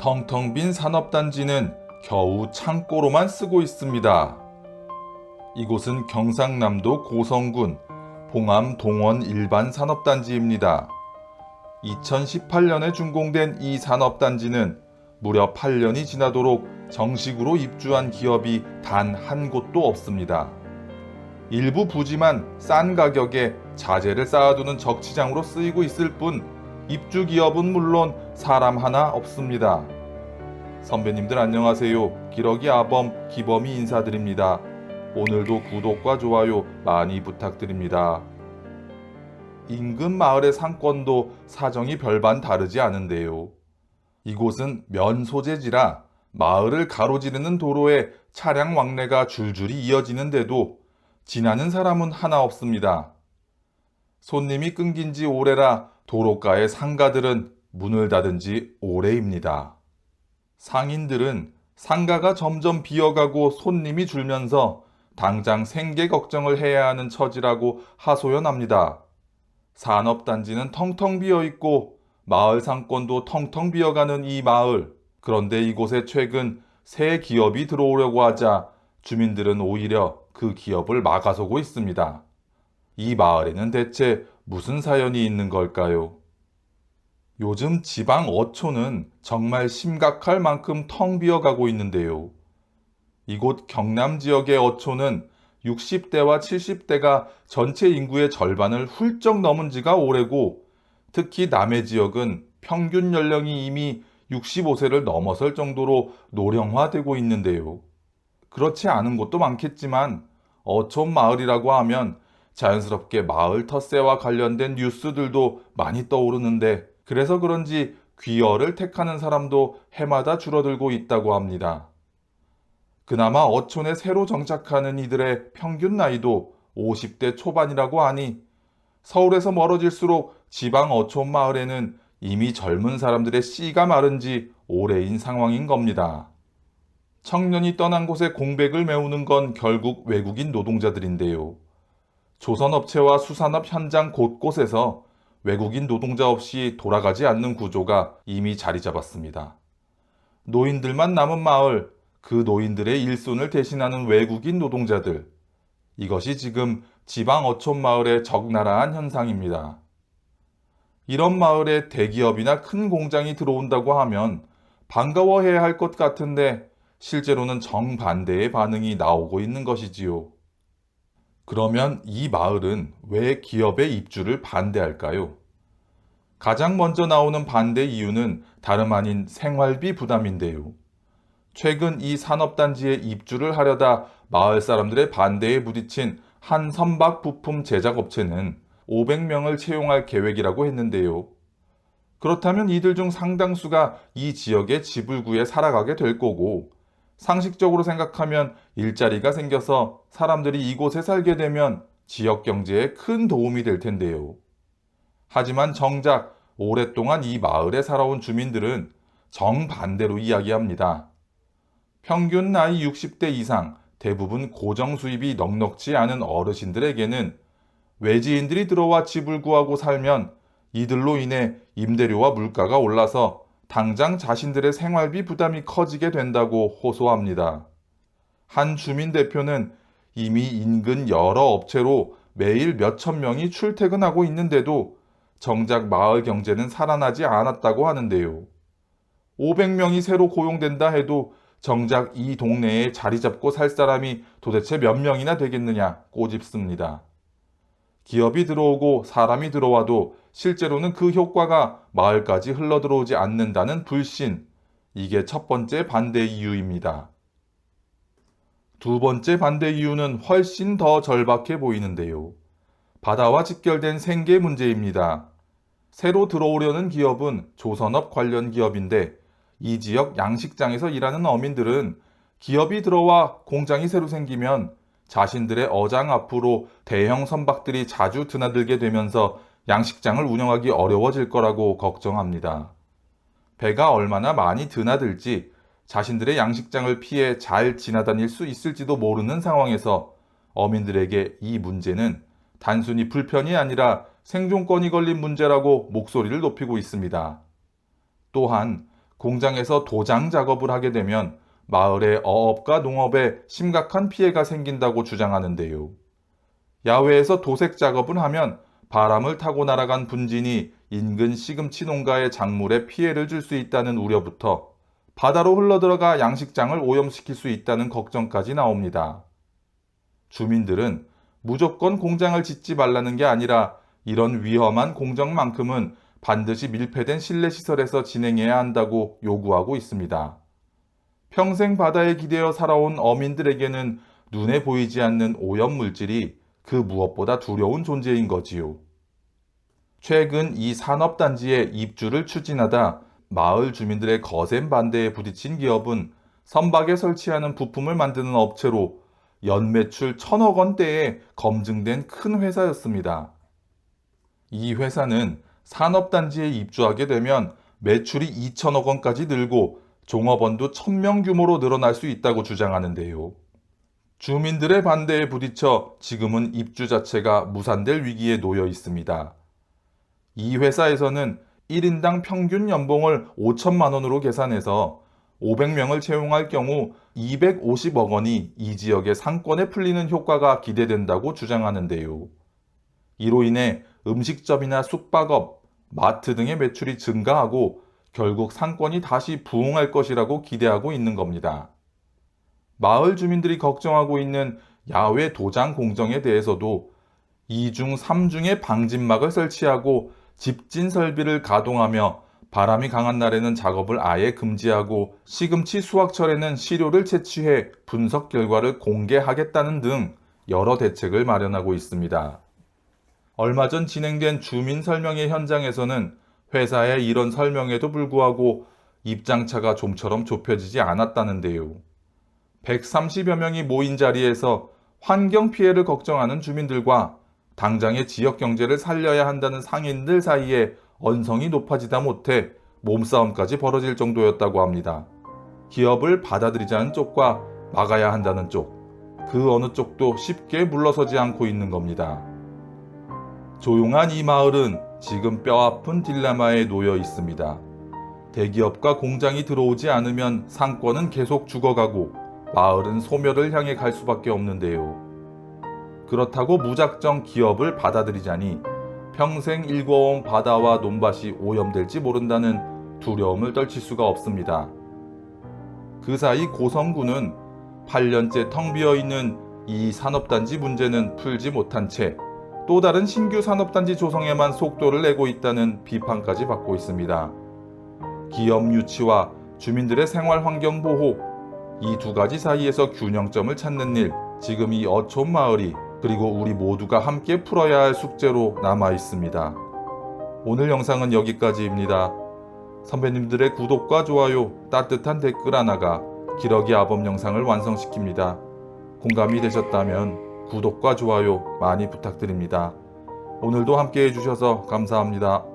텅텅 빈 산업단지는 겨우 창고로만 쓰고 있습니다. 이곳은 경상남도 고성군 봉암 동원 일반 산업단지입니다. 2018년에 준공된 이 산업단지는 무려 8년이 지나도록 정식으로 입주한 기업이 단 한 곳도 없습니다. 일부 부지만 싼 가격에 자재를 쌓아두는 적치장으로 쓰이고 있을 뿐 입주 기업은 물론 사람 하나 없습니다. 선배님들 안녕하세요. 기러기 아범 기범이 인사드립니다. 오늘도 구독과 좋아요 많이 부탁드립니다. 인근 마을의 상권도 사정이 별반 다르지 않은데요. 이곳은 면 소재지라 마을을 가로지르는 도로에 차량 왕래가 줄줄이 이어지는데도 지나는 사람은 하나 없습니다. 손님이 끊긴 지 오래라 도로가의 상가들은 문을 닫은 지 오래입니다. 상인들은 상가가 점점 비어가고 손님이 줄면서 당장 생계 걱정을 해야 하는 처지라고 하소연합니다. 산업단지는 텅텅 비어있고 마을 상권도 텅텅 비어가는 이 마을. 그런데 이곳에 최근 새 기업이 들어오려고 하자 주민들은 오히려 그 기업을 막아서고 있습니다. 이 마을에는 대체 무슨 사연이 있는 걸까요? 요즘 지방 어촌은 정말 심각할 만큼 텅 비어가고 있는데요. 이곳 경남 지역의 어촌은 60대와 70대가 전체 인구의 절반을 훌쩍 넘은 지가 오래고, 특히 남해 지역은 평균 연령이 이미 65세를 넘어설 정도로 노령화되고 있는데요. 그렇지 않은 곳도 많겠지만 어촌 마을이라고 하면 자연스럽게 마을 텃세와 관련된 뉴스들도 많이 떠오르는데, 그래서 그런지 귀어를 택하는 사람도 해마다 줄어들고 있다고 합니다. 그나마 어촌에 새로 정착하는 이들의 평균 나이도 50대 초반이라고 하니 서울에서 멀어질수록 지방 어촌 마을에는 이미 젊은 사람들의 씨가 마른 지 오래인 상황인 겁니다. 청년이 떠난 곳에 공백을 메우는 건 결국 외국인 노동자들인데요. 조선업체와 수산업 현장 곳곳에서 외국인 노동자 없이 돌아가지 않는 구조가 이미 자리 잡았습니다. 노인들만 남은 마을, 그 노인들의 일손을 대신하는 외국인 노동자들. 이것이 지금 지방 어촌 마을의 적나라한 현상입니다. 이런 마을에 대기업이나 큰 공장이 들어온다고 하면 반가워해야 할 것 같은데 실제로는 정반대의 반응이 나오고 있는 것이지요. 그러면 이 마을은 왜 기업의 입주를 반대할까요? 가장 먼저 나오는 반대 이유는 다름 아닌 생활비 부담인데요. 최근 이 산업단지에 입주를 하려다 마을 사람들의 반대에 부딪힌 한 선박 부품 제작업체는 500명을 채용할 계획이라고 했는데요. 그렇다면 이들 중 상당수가 이 지역에 집을 구해 살아가게 될 거고, 상식적으로 생각하면 일자리가 생겨서 사람들이 이곳에 살게 되면 지역 경제에 큰 도움이 될 텐데요. 하지만 정작 오랫동안 이 마을에 살아온 주민들은 정반대로 이야기합니다. 평균 나이 60대 이상, 대부분 고정 수입이 넉넉지 않은 어르신들에게는 외지인들이 들어와 집을 구하고 살면 이들로 인해 임대료와 물가가 올라서 당장 자신들의 생활비 부담이 커지게 된다고 호소합니다. 한 주민 대표는 이미 인근 여러 업체로 매일 몇천 명이 출퇴근하고 있는데도 정작 마을 경제는 살아나지 않았다고 하는데요. 500명이 새로 고용된다 해도 정작 이 동네에 자리 잡고 살 사람이 도대체 몇 명이나 되겠느냐 꼬집습니다. 기업이 들어오고 사람이 들어와도 실제로는 그 효과가 마을까지 흘러들어오지 않는다는 불신, 이게 첫 번째 반대 이유입니다. 두 번째 반대 이유는 훨씬 더 절박해 보이는데요. 바다와 직결된 생계 문제입니다. 새로 들어오려는 기업은 조선업 관련 기업인데, 이 지역 양식장에서 일하는 어민들은 기업이 들어와 공장이 새로 생기면 자신들의 어장 앞으로 대형 선박들이 자주 드나들게 되면서 양식장을 운영하기 어려워질 거라고 걱정합니다. 배가 얼마나 많이 드나들지 자신들의 양식장을 피해 잘 지나다닐 수 있을지도 모르는 상황에서 어민들에게 이 문제는 단순히 불편이 아니라 생존권이 걸린 문제라고 목소리를 높이고 있습니다. 또한 공장에서 도장 작업을 하게 되면 마을의 어업과 농업에 심각한 피해가 생긴다고 주장하는데요. 야외에서 도색 작업을 하면 바람을 타고 날아간 분진이 인근 시금치 농가의 작물에 피해를 줄 수 있다는 우려부터 바다로 흘러들어가 양식장을 오염시킬 수 있다는 걱정까지 나옵니다. 주민들은 무조건 공장을 짓지 말라는 게 아니라 이런 위험한 공정만큼은 반드시 밀폐된 실내시설에서 진행해야 한다고 요구하고 있습니다. 평생 바다에 기대어 살아온 어민들에게는 눈에 보이지 않는 오염물질이 그 무엇보다 두려운 존재인 거지요. 최근 이 산업단지에 입주를 추진하다 마을 주민들의 거센 반대에 부딪힌 기업은 선박에 설치하는 부품을 만드는 업체로 연매출 1,000억 원대의 검증된 큰 회사였습니다. 이 회사는 산업단지에 입주하게 되면 매출이 2,000억 원까지 늘고 종업원도 1,000명 규모로 늘어날 수 있다고 주장하는데요. 주민들의 반대에 부딪혀 지금은 입주 자체가 무산될 위기에 놓여 있습니다. 이 회사에서는 1인당 평균 연봉을 5천만 원으로 계산해서 500명을 채용할 경우 250억 원이 이 지역의 상권에 풀리는 효과가 기대된다고 주장하는데요. 이로 인해 음식점이나 숙박업, 마트 등의 매출이 증가하고 결국 상권이 다시 부흥할 것이라고 기대하고 있는 겁니다. 마을 주민들이 걱정하고 있는 야외 도장 공정에 대해서도 2중, 3중의 방진막을 설치하고 집진 설비를 가동하며 바람이 강한 날에는 작업을 아예 금지하고 시금치 수확철에는 시료를 채취해 분석 결과를 공개하겠다는 등 여러 대책을 마련하고 있습니다. 얼마 전 진행된 주민 설명회 현장에서는 회사의 이런 설명에도 불구하고 입장차가 좀처럼 좁혀지지 않았다는데요. 130여 명이 모인 자리에서 환경 피해를 걱정하는 주민들과 당장의 지역 경제를 살려야 한다는 상인들 사이에 언성이 높아지다 못해 몸싸움까지 벌어질 정도였다고 합니다. 기업을 받아들이자는 쪽과 막아야 한다는 쪽, 그 어느 쪽도 쉽게 물러서지 않고 있는 겁니다. 조용한 이 마을은 지금 뼈아픈 딜레마에 놓여 있습니다. 대기업과 공장이 들어오지 않으면 상권은 계속 죽어가고 마을은 소멸을 향해 갈 수밖에 없는데요. 그렇다고 무작정 기업을 받아들이자니 평생 일궈온 바다와 논밭이 오염될지 모른다는 두려움을 떨칠 수가 없습니다. 그 사이 고성군은 8년째 텅 비어있는 이 산업단지 문제는 풀지 못한 채 또 다른 신규 산업단지 조성에만 속도를 내고 있다는 비판까지 받고 있습니다. 기업 유치와 주민들의 생활 환경 보호, 이 두 가지 사이에서 균형점을 찾는 일, 지금 이 어촌 마을이 그리고 우리 모두가 함께 풀어야 할 숙제로 남아 있습니다. 오늘 영상은 여기까지입니다. 선배님들의 구독과 좋아요, 따뜻한 댓글 하나가 기러기 아범 영상을 완성시킵니다. 공감이 되셨다면 구독과 좋아요 많이 부탁드립니다. 오늘도 함께 해주셔서 감사합니다.